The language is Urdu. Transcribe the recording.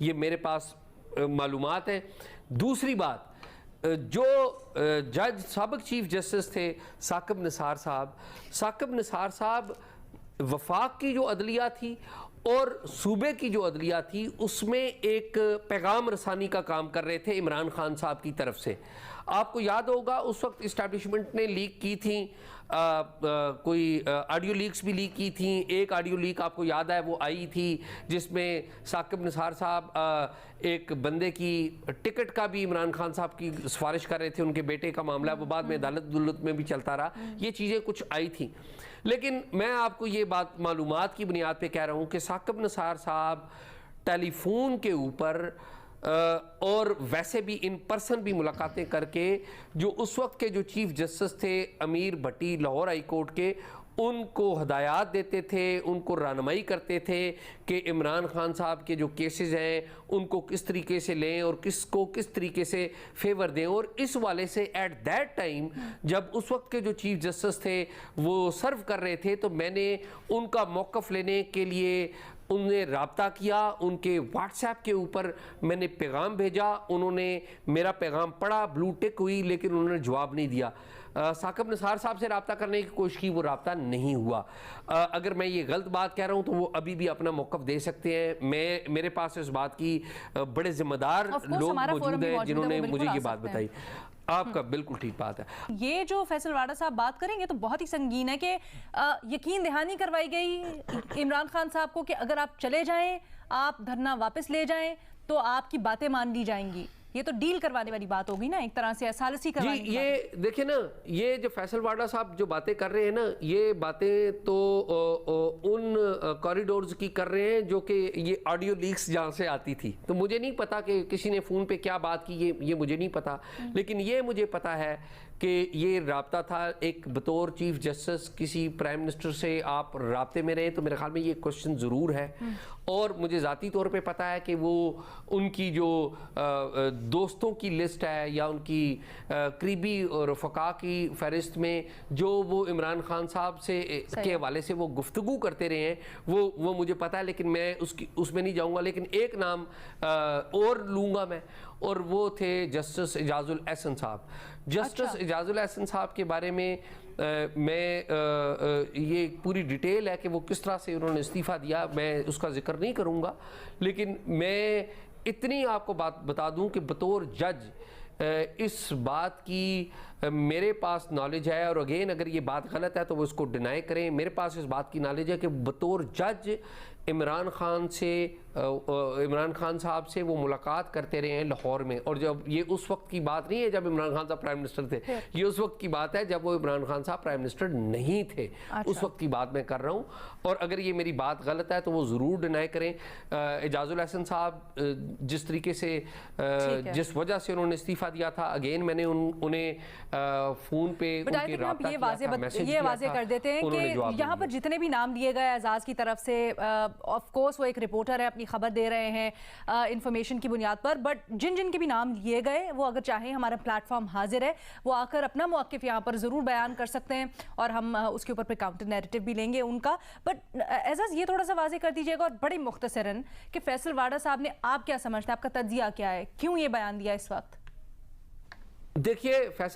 یہ میرے پاس معلومات ہیں. دوسری بات, جو جج سابق چیف جسٹس تھے ثاقب نثار صاحب وفاق کی جو عدلیہ تھی اور صوبے کی جو عدلیہ تھی اس میں ایک پیغام رسانی کا کام کر رہے تھے عمران خان صاحب کی طرف سے. آپ کو یاد ہوگا اس وقت اسٹیبلشمنٹ نے لیک کی تھیں, کوئی آڈیو لیکس بھی لیک کی تھیں. ایک آڈیو لیک آپ کو یاد ہے وہ آئی تھی جس میں ثاقب نثار صاحب ایک بندے کی ٹکٹ کا بھی عمران خان صاحب کی سفارش کر رہے تھے, ان کے بیٹے کا معاملہ وہ بعد میں عدالت میں بھی چلتا رہا. یہ چیزیں کچھ آئی تھیں, لیکن میں آپ کو یہ بات معلومات کی بنیاد پہ کہہ رہا ہوں کہ ثاقب نثار صاحب ٹیلی فون کے اوپر اور ویسے بھی ان پرسن بھی ملاقاتیں کر کے جو اس وقت کے جو چیف جسٹس تھے امیر بھٹی لاہور ہائی کورٹ کے, ان کو ہدایات دیتے تھے, ان کو رہنمائی کرتے تھے کہ عمران خان صاحب کے جو کیسز ہیں ان کو کس طریقے سے لیں اور کس کو کس طریقے سے فیور دیں. اور اس والے سے ایٹ دیٹ ٹائم جب اس وقت کے جو چیف جسٹس تھے وہ سرو کر رہے تھے تو میں نے ان کا موقف لینے کے لیے انہیں رابطہ کیا. ان کے واٹس ایپ کے اوپر میں نے پیغام بھیجا, انہوں نے میرا پیغام پڑھا, بلو ٹک ہوئی, لیکن انہوں نے جواب نہیں دیا. ثاقب نثار صاحب سے رابطہ کرنے کی کوشش کی, وہ رابطہ نہیں ہوا. اگر میں یہ غلط بات کہہ رہا ہوں تو وہ ابھی بھی اپنا موقف دے سکتے ہیں. میرے پاس اس بات کی بڑے ذمہ دار لوگ موجود ہیں جنہوں نے مجھے یہ بات بتائی. آپ کا بالکل ٹھیک بات ہے. یہ جو فیصل واڈا صاحب بات کریں گے تو بہت ہی سنگین ہے کہ یقین دہانی کروائی گئی عمران خان صاحب کو کہ اگر آپ چلے جائیں, آپ دھرنا واپس لے جائیں تو آپ کی باتیں مان لی جائیں گی. یہ تو ڈیل کروانے والی بات ہوگی نا, ایک طرح سے ثالثی کروانے جی. یہ دیکھیں نا, یہ جو فیصل واڈا صاحب جو باتیں کر رہے ہیں نا, یہ باتیں تو ان کوریڈورز کی کر رہے ہیں جو کہ یہ آڈیو لیکس جہاں سے آتی تھی. تو مجھے نہیں پتا کہ کسی نے فون پہ کیا بات کی, یہ مجھے نہیں پتا, لیکن یہ مجھے پتا ہے کہ یہ رابطہ تھا ایک بطور چیف جسٹس کسی پرائم منسٹر سے آپ رابطے میں رہے, تو میرے خیال میں یہ کوشچن ضرور ہے. اور مجھے ذاتی طور پہ پتا ہے کہ وہ ان کی جو دوستوں کی لسٹ ہے یا ان کی قریبی رفقا کی فہرست میں جو وہ عمران خان صاحب سے کے حوالے سے وہ گفتگو کرتے رہے ہیں, وہ مجھے پتا ہے, لیکن میں اس میں نہیں جاؤں گا. لیکن ایک نام اور لوں گا میں, اور وہ تھے جسٹس اعجاز الاحسن صاحب. جسٹس اعجاز الاحسن صاحب کے بارے میں میں یہ پوری ڈیٹیل ہے کہ وہ کس طرح سے انہوں نے استعفیٰ دیا, میں اس کا ذکر نہیں کروں گا. لیکن میں اتنی آپ کو بات بتا دوں کہ بطور جج اس بات کی میرے پاس نالج ہے, اور اگین اگر یہ بات غلط ہے تو وہ اس کو ڈینائی کریں. میرے پاس اس بات کی نالج ہے کہ بطور جج عمران خان صاحب سے وہ ملاقات کرتے رہے ہیں لاہور میں. اور جب یہ اس وقت کی بات نہیں ہے جب عمران خان صاحب پرائم منسٹر تھے, یہ اس وقت کی بات ہے جب وہ عمران خان صاحب پرائم منسٹر نہیں تھے. اس وقت کی بات میں کر رہا ہوں, اور اگر یہ میری بات غلط ہے تو وہ ضرور ڈینائی کریں. اعجاز الاحسن صاحب جس طریقے سے جس وجہ سے انہوں نے استعفیٰ دیا تھا, اگین میں نے انہیں فون پہ ان کے رابطہ کیا تھا, میسج یہ واضح کر دیتے ہیں کہ یہاں پر جتنے بھی نام لیے گئے اعزاز کی طرف سے, آف کورس وہ ایک رپورٹر ہے, اپنی خبر دے رہے ہیں انفارمیشن کی بنیاد پر, بٹ جن کے بھی نام لیے گئے وہ اگر چاہیں ہمارا پلیٹ فارم حاضر ہے, وہ آ کر اپنا موقف یہاں پر ضرور بیان کر سکتے ہیں اور ہم اس کے اوپر پہ کاؤنٹر نیریٹو بھی لیں گے ان کا. بٹ اعزاز یہ تھوڑا سا واضح کر دیجیے گا اور بڑے مختصراً کہ فیصل واڈا صاحب نے آپ کیا سمجھتے ہیں, آپ کا تجزیہ کیا ہے, کیوں یہ بیان دیا اس وقت؟ دیکھیے فیصل